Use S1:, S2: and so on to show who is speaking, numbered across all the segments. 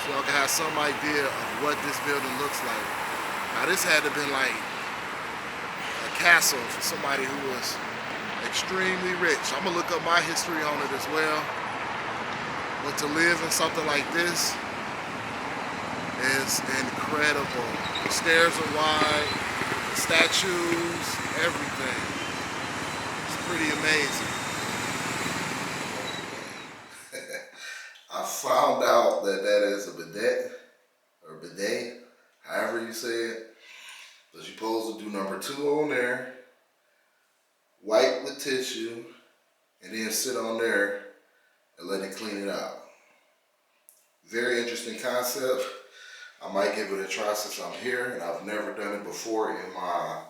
S1: so y'all can have some idea of what this building looks like. Now this had to have been like a castle for somebody who was extremely rich. I'm gonna look up my history on it as well. But to live in something like this is incredible. The stairs are wide, the statues, everything. It's pretty amazing. I found out that that is a bidet, or bidet, however you say it. So you're supposed to do number 2 on there, wipe with tissue, and then sit on there and let it clean it out. Very interesting concept. I might give it a try since I'm here, and I've never done it before in my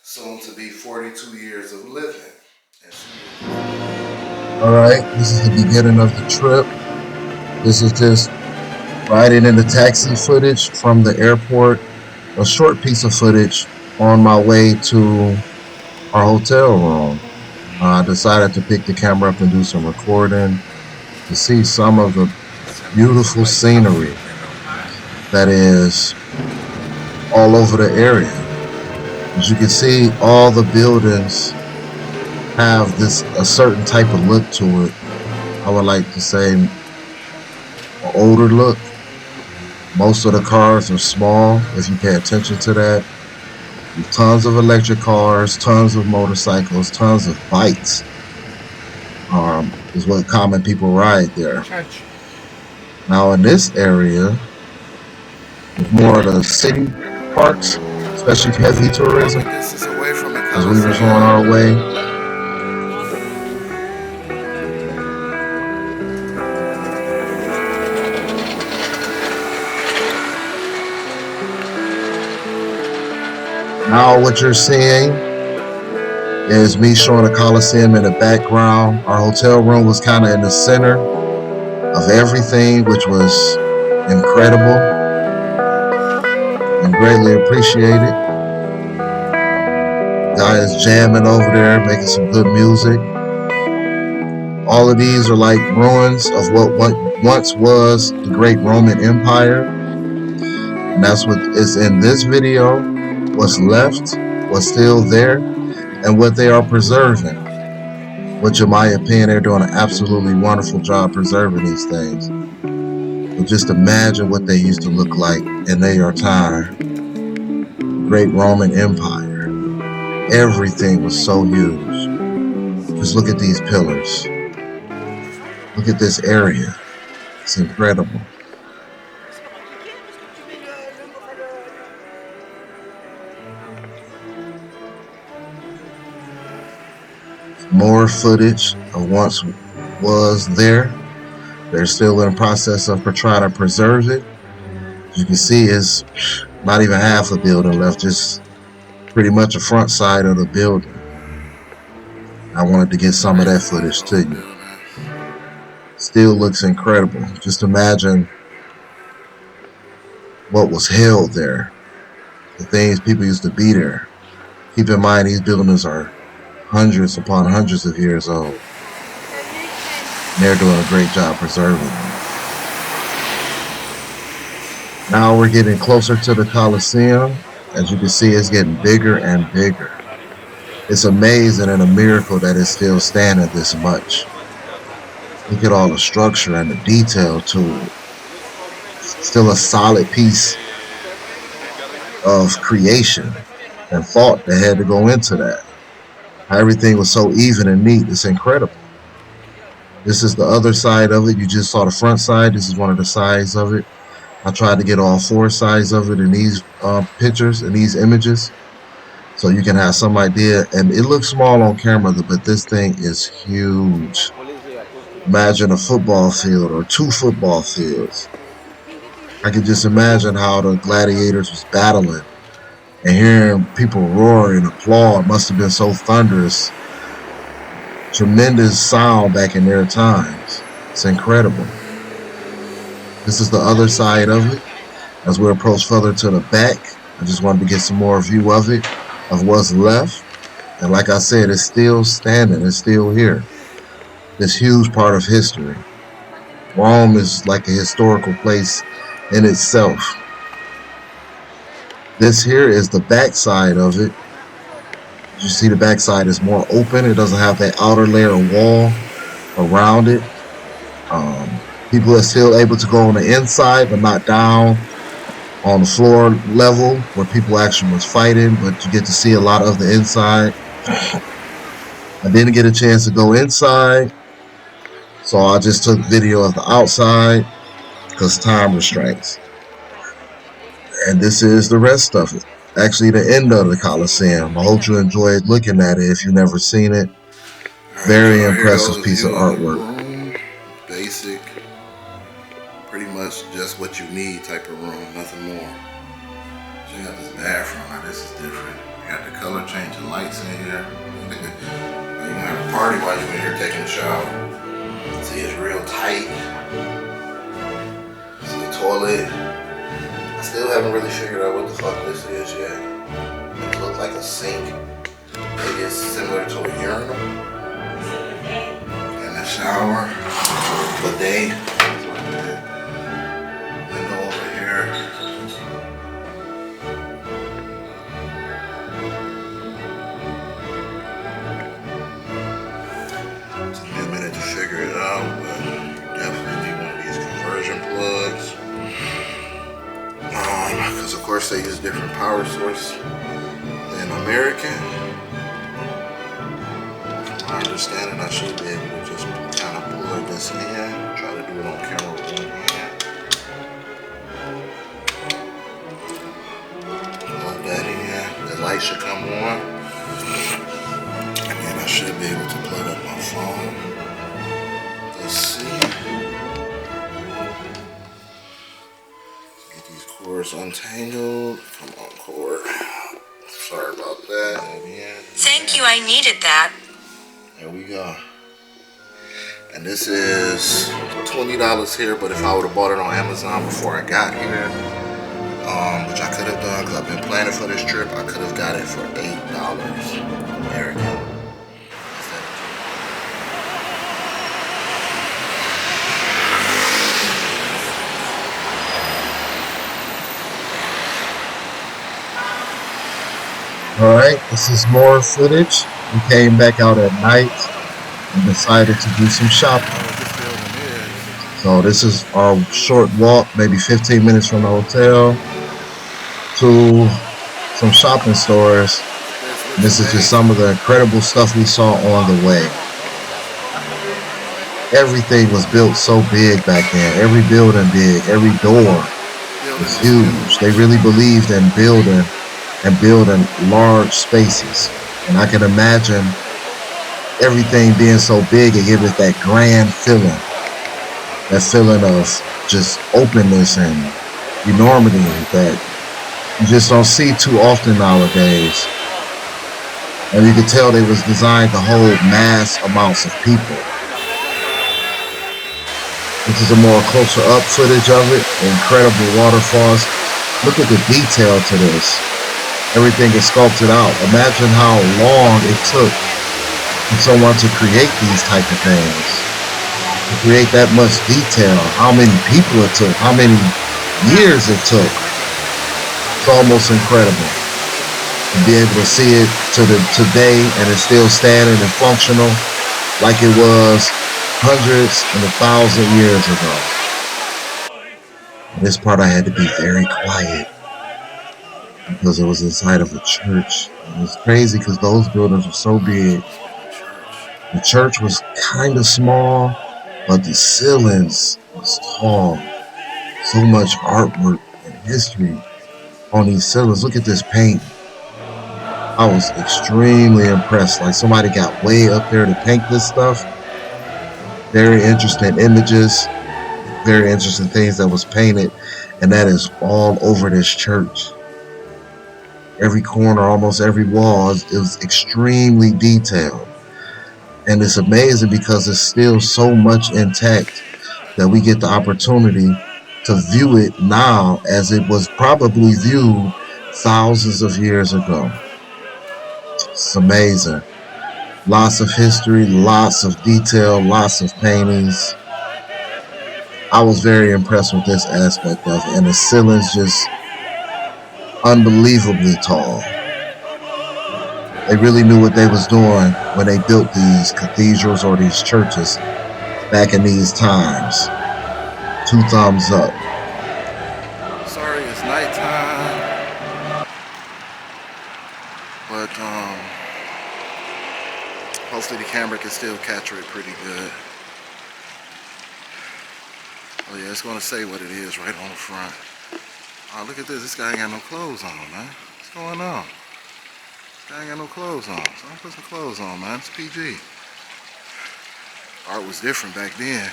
S1: soon-to-be 42 years of living. All right, this is the beginning of the trip. This is just riding in the taxi footage from the airport, a short piece of footage on my way to our hotel room. I decided to pick the camera up and do some recording to see some of the beautiful scenery that is all over the area. As you can see, all the buildings have a certain type of look to it. I would like to say an older look. Most of the cars are small, if you pay attention to that. Tons of electric cars, tons of motorcycles, tons of bikes is what common people ride there. Now in this area, with more of the city parks, especially heavy tourism, as we were on our way, now what you're seeing is me showing the Coliseum in the background. Our hotel room was kind of in the center of everything, which was incredible and greatly appreciated. Guys jamming over there, making some good music. All of these are like ruins of what once was the great Roman Empire. And that's what is in this video. What's left, what's still there, and what they are preserving. Which in my opinion, they're doing an absolutely wonderful job preserving these things. But just imagine what they used to look like in their time. Great Roman Empire. Everything was so huge. Just look at these pillars. Look at this area. It's incredible. More footage of once was there. They're still in the process of trying to preserve it. As you can see, it's not even half a building left, just pretty much a front side of the building. I wanted to get some of that footage to you. Still looks incredible. Just imagine what was held there. The things people used to be there. Keep in mind, these buildings are hundreds upon hundreds of years old. And they're doing a great job preserving them. Now we're getting closer to the Coliseum. As you can see, it's getting bigger and bigger. It's amazing and a miracle that it's still standing this much. Look at all the structure and the detail to it. Still a solid piece of creation and thought that had to go into that. Everything was so even and neat. It's incredible. This is the other side of it. You just saw the front side. This is one of the sides of it. I tried to get all 4 sides of it in these pictures and these images, so you can have some idea. And it looks small on camera, but this thing is huge. Imagine a football field or 2 football fields. I could just imagine how the gladiators was battling. And hearing people roar and applaud must have been so thunderous. Tremendous sound back in their times. It's incredible. This is the other side of it. As we approach further to the back, I just wanted to get some more view of it, of what's left. And like I said, it's still standing. It's still here. This huge part of history. Rome is like a historical place in itself. This here is the back side of it. You see the back side is more open. It doesn't have that outer layer of wall around it. People are still able to go on the inside, but not down on the floor level where people actually was fighting, but you get to see a lot of the inside. I didn't get a chance to go inside, so I just took video of the outside because time restraints. And this is the rest of it. Actually, the end of the Coliseum. I hope you enjoyed looking at it if you've never seen it. Very impressive piece of artwork.
S2: Basic, pretty much just what you need type of room, nothing more. So you got this bathroom. Now this is different. You got the color changing lights in here. You can have a party while you're in here taking a shower. See, it's real tight. See the toilet. I still haven't really figured out what the fuck this is yet. It looks like a sink. Maybe it's similar to a urinal. And a shower. Bidet. Window over here. It took me a minute to figure it out, but definitely need one of these conversion plugs. Because of course they use different power source than American. From my understanding, I should be able to just kind of plug this in. Try to do it on camera with one hand. Plug that in. The light should come on. And then I should be able to plug up my phone. Let's see. Cords untangled. Come on, cord. Sorry about that.
S3: Thank you, I needed that.
S2: There we go. And this is $20 here, but if I would have bought it on Amazon before I got here, which I could have done because I've been planning for this trip, I could have got it for $8 American.
S1: Alright, this is more footage. We came back out at night and decided to do some shopping. So this is our short walk, maybe 15 minutes from the hotel to some shopping stores. And this is just some of the incredible stuff we saw on the way. Everything was built so big back then. Every building big, every door was huge. They really believed in building large spaces. And I can imagine everything being so big and give it that grand feeling. That feeling of just openness and enormity that you just don't see too often nowadays. And you could tell they was designed to hold mass amounts of people. This is a more closer up footage of it. Incredible waterfalls. Look at the detail to this. Everything is sculpted out. Imagine how long it took for someone to create these type of things. To create that much detail. How many people it took. How many years it took. It's almost incredible. To be able to see it today and it's still standing and functional like it was hundreds and 1,000 years ago. This part I had to be very quiet because it was inside of a church. It was crazy because those buildings were so big. The church was kind of small, but the ceilings was tall. So much artwork and history on these ceilings. Look at this paint. I was extremely impressed. Like somebody got way up there to paint this stuff. Very interesting images, very interesting things that was painted, and that is all over this church. Every corner, almost every wall, it was extremely detailed. And it's amazing because it's still so much intact that we get the opportunity to view it now as it was probably viewed thousands of years ago. It's amazing. Lots of history, lots of detail, lots of paintings. I was very impressed with this aspect of it, and the ceiling's just unbelievably tall. They really knew what they was doing when they built these cathedrals or these churches back in these times. Two thumbs up.
S2: Sorry, it's nighttime, but hopefully the camera can still capture it pretty good. Oh yeah, it's gonna say what it is right on the front. Oh, look at this. This guy ain't got no clothes on, man. What's going on? This guy ain't got no clothes on. So I'm put some clothes on, man. It's PG. Art was different back then.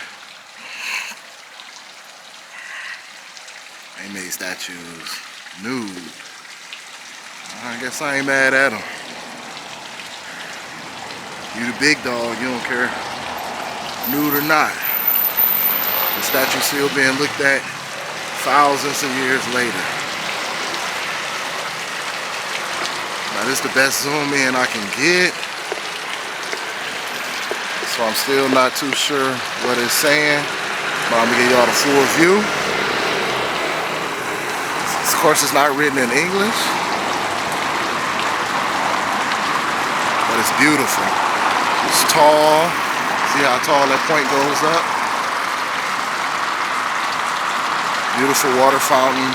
S2: They made statues nude. I guess I ain't mad at them. You the big dog, you don't care nude or not. The statue still being looked at thousands of years later. Now this is the best zoom in I can get. So I'm still not too sure what it's saying. But I'm gonna give y'all the full view. Of course it's not written in English. But it's beautiful. It's tall. See how tall that point goes up? Beautiful water fountain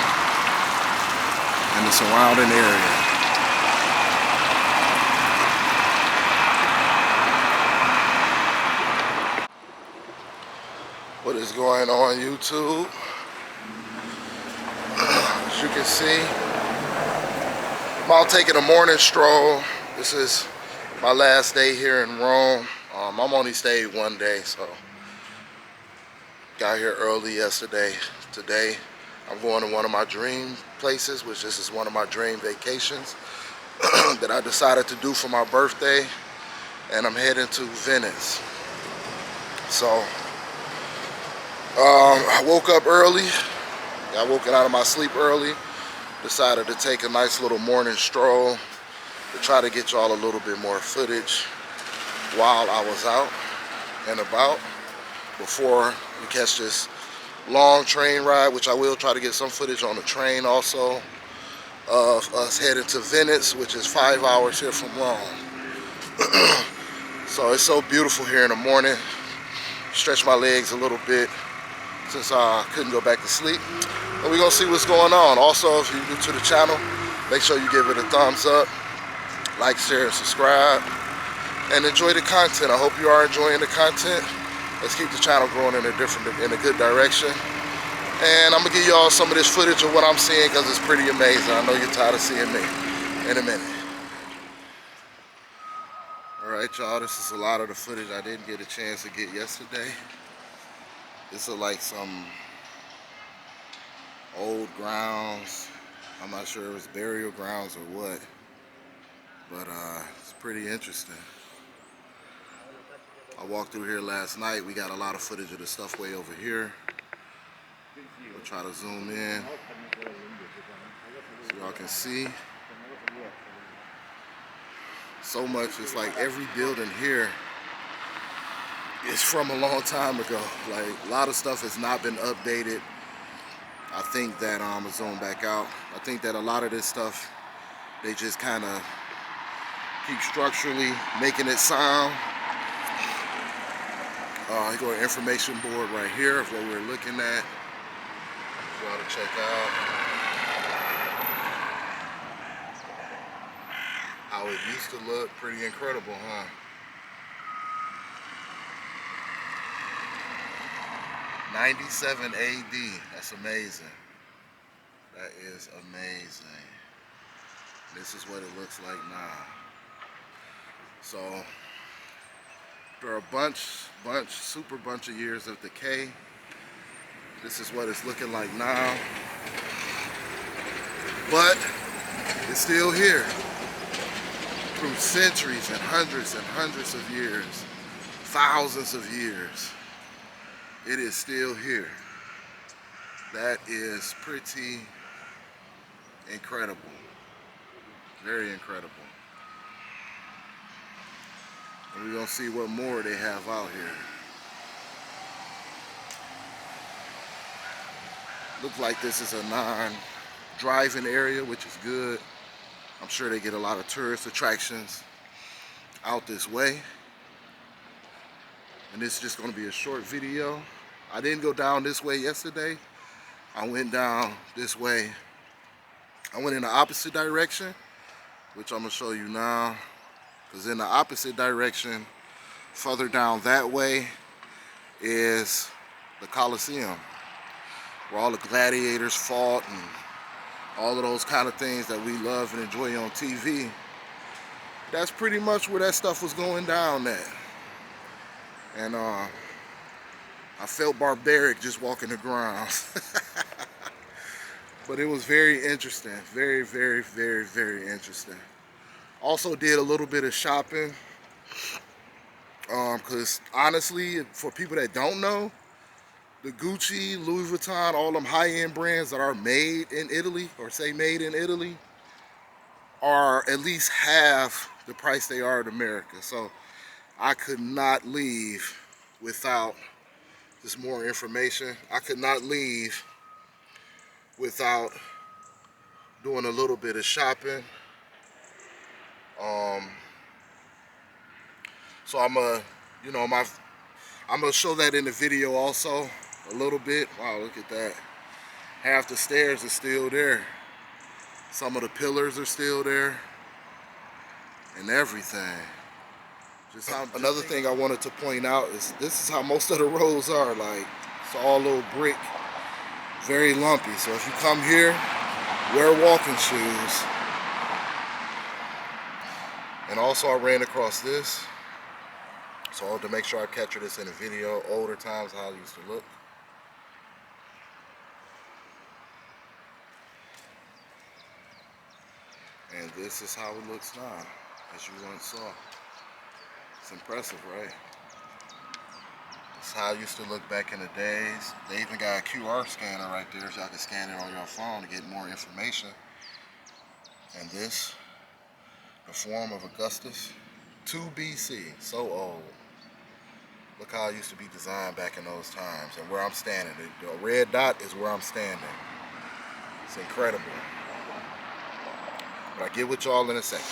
S2: and the surrounding area. What is going on YouTube? As you can see, I'm out taking a morning stroll. This is my last day here in Rome. I'm only stayed one day, so got here early yesterday. Today, I'm going to one of my dream places, which this is one of my dream vacations that I decided to do for my birthday, and I'm heading to Venice. So, I woke up early. I woken out of my sleep early. Decided to take a nice little morning stroll to try to get y'all a little bit more footage while I was out and about before we catch this long train ride, which I will try to get some footage on the train also of us heading to Venice, which is 5 hours here from Rome. So it's so beautiful here in the morning. Stretch my legs a little bit since I couldn't go back to sleep. But we're gonna see what's going on. Also, if you're new to the channel, make sure you give it a thumbs up, like, share, and subscribe, and enjoy the content. I hope you are enjoying the content. Let's keep the channel growing in a good direction. And I'm gonna give y'all some of this footage of what I'm seeing because it's pretty amazing. I know you're tired of seeing me in a minute. All right, y'all, this is a lot of the footage I didn't get a chance to get yesterday. This is like some old grounds. I'm not sure if it's burial grounds or what, but it's pretty interesting. I walked through here last night. We got a lot of footage of the stuff way over here. We'll try to zoom in so y'all can see. So much, it's like every building here is from a long time ago. Like a lot of stuff has not been updated. I think that, I'm gonna zoom back out. I think that a lot of this stuff, they just kind of keep structurally making it sound. You go to information board right here of what we're looking at. You ought to check out how it used to look. Pretty incredible, huh? '97 AD. That's amazing. That is amazing. This is what it looks like now. So, after a super bunch of years of decay, this is what it's looking like now. But it's still here. Through centuries and hundreds of years, thousands of years, it is still here. That is pretty incredible. Very incredible. And we're gonna see what more they have out here. Looks like this is a non-driving area, which is good. I'm sure they get a lot of tourist attractions out this way. And this is just going to be a short video. I didn't go down this way yesterday. I went down this way. I went in the opposite direction, which I'm going to show you now. Because in the opposite direction, further down that way, is the Coliseum, where all the gladiators fought and all of those kind of things that we love and enjoy on TV. That's pretty much where that stuff was going down at. And I felt barbaric just walking the grounds. But it was very interesting. Very, very, very, very interesting. Also did a little bit of shopping. Because honestly, for people that don't know, the Gucci, Louis Vuitton, all them high-end brands that are made in Italy, or say made in Italy, are at least half the price they are in America. So I could not leave without just more information. I could not leave without doing a little bit of shopping. So I'm gonna show that in the video also a little bit. Wow, look at that. Half the stairs are still there. Some of the pillars are still there and everything. Another thing I wanted to point out is this is how most of the roads are. Like, it's all little brick, very lumpy. So if you come here, wear walking shoes. And also I ran across this. So I wanted to make sure I capture this in a video. Older times, how it used to look. And this is how it looks now, as you once saw. It's impressive, right? This is how it used to look back in the days. They even got a QR scanner right there, so y'all can scan it on your phone to get more information. And this, the Forum of Augustus, 2 BC, so old. Look how it used to be designed back in those times. And where I'm standing, the red dot is where I'm standing. It's incredible. But I'll get with y'all in a second.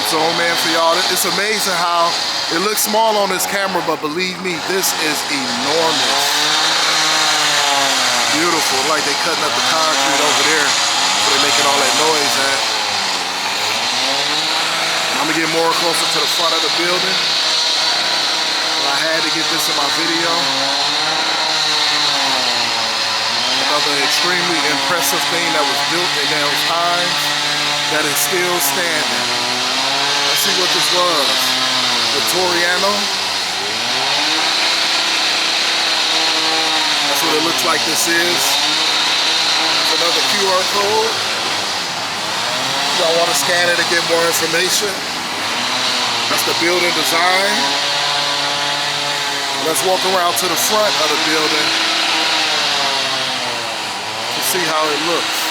S2: Zoom in for y'all. It's amazing how it looks small on this camera, but believe me, this is enormous. Beautiful, like they cutting up the concrete over there, so they're making all that noise at. I'm gonna get more closer to the front of the building. But I had to get this in my video. Another extremely impressive thing that was built in those times that is still standing. Let's see what this was. Vittoriano. That's what it looks like this is. There's another QR code. Y'all want to scan it to get more information. That's the building design. Let's walk around to the front of the building to see how it looks.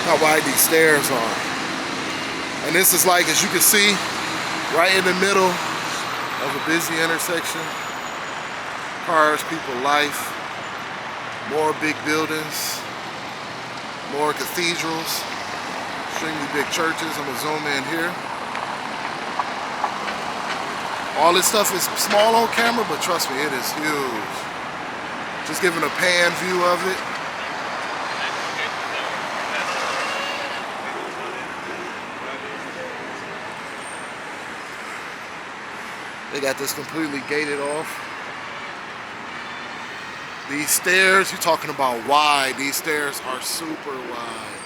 S2: How wide these stairs are. And this is like, as you can see, right in the middle of a busy intersection. Cars, people, life, more big buildings, more cathedrals, extremely big churches. I'm gonna zoom in here. All this stuff is small on camera, but trust me, it is huge. Just giving a pan view of it. They got this completely gated off. These stairs, you're talking about wide. These stairs are super wide.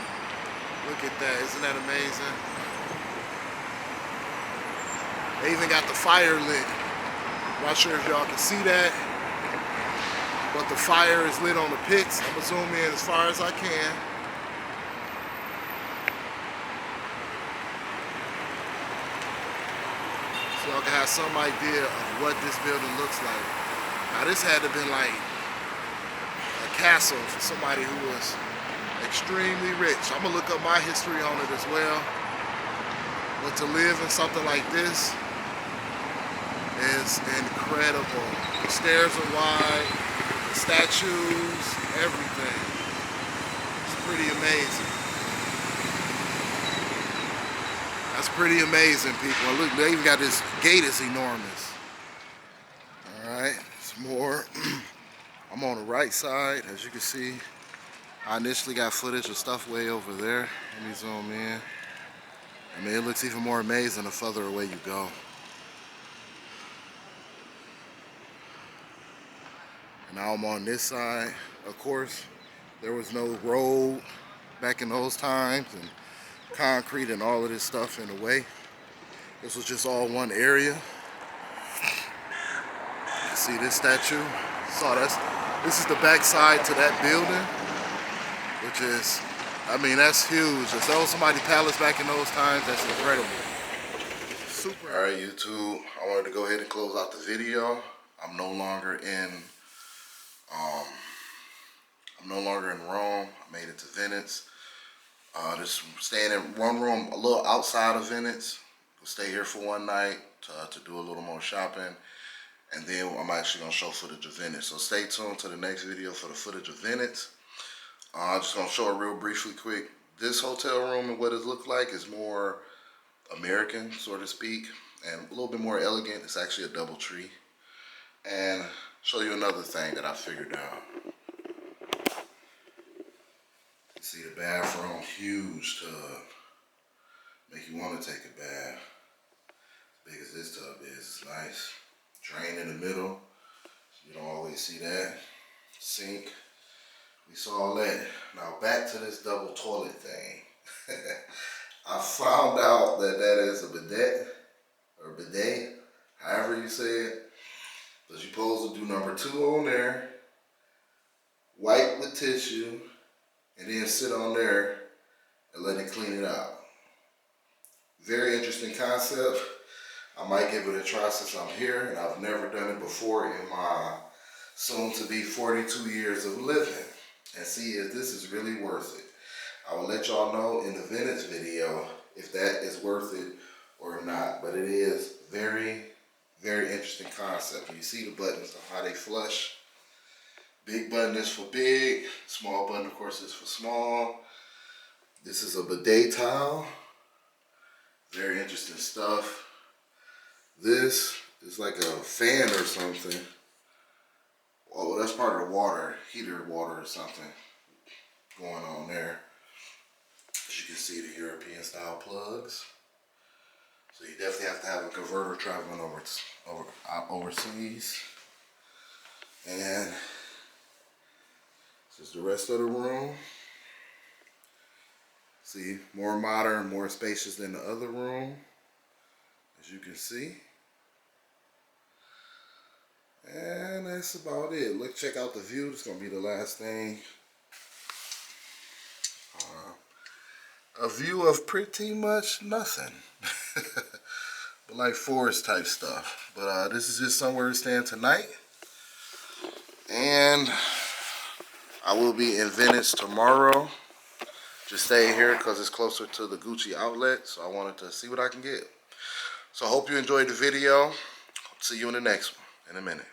S2: Look at that, isn't that amazing? They even got the fire lit. I'm not sure if y'all can see that, but the fire is lit on the pits. I'm gonna zoom in as far as I can. So y'all can have some idea of what this building looks like. Now this had to have been like a castle for somebody who was extremely rich. I'm gonna look up my history on it as well. But to live in something like this is incredible. The stairs are wide, the statues, everything. It's pretty amazing. That's pretty amazing, people. And look, they even got this gate is enormous. All right, it's more. I'm on the right side, as you can see. I initially got footage of stuff way over there. Let me zoom in. I mean, it looks even more amazing the further away you go. And now I'm on this side. Of course, there was no road back in those times, and concrete and all of this stuff in the way. This was just all one area. You see this statue? This is the back side to that building, which is, I mean, that's huge. If that was somebody's palace back in those times, that's incredible. Super. All right, YouTube, I wanted to go ahead and close out the video. I'm no longer in Rome. I made it to Venice. Just staying in one room a little outside of Venice. We'll stay here for one night to do a little more shopping. And then I'm actually going to show footage of Venice. So stay tuned to the next video for the footage of Venice. I'm just going to show it real briefly quick. This hotel room and what it looked like is more American, so to speak. And a little bit more elegant. It's actually a double tree. And show you another thing that I figured out. See the bathroom, huge tub. Make you want to take a bath. As big as this tub is, it's nice. Drain in the middle. You don't always see that. Sink. We saw all that. Now back to this double toilet thing. I found out that is a bidet, or bidet, however you say it. But you're supposed to do number 2 on there, wipe with tissue, and then sit on there and let it clean it out. Very interesting concept. I might give it a try since I'm here, and I've never done it before in my soon-to-be 42 years of living, and see if this is really worth it. I will let y'all know in the Venice video if that is worth it or not, but it is very, very interesting concept. And you see the buttons on how they flush. Big button is for big, small button of course is for small. This is a bidet towel. Very interesting stuff. This is like a fan or something. Oh, that's part of the water, heater water or something going on there. As you can see, the European style plugs. So you definitely have to have a converter traveling overseas. And this is the rest of the room. See, more modern, more spacious than the other room, as you can see. And that's about it. Look, check out the view. It's gonna be the last thing. A view of pretty much nothing. But like forest type stuff. But this is just somewhere we're staying tonight. And I will be in Venice tomorrow. Just staying here because it's closer to the Gucci outlet. So I wanted to see what I can get. So I hope you enjoyed the video. See you in the next one in a minute.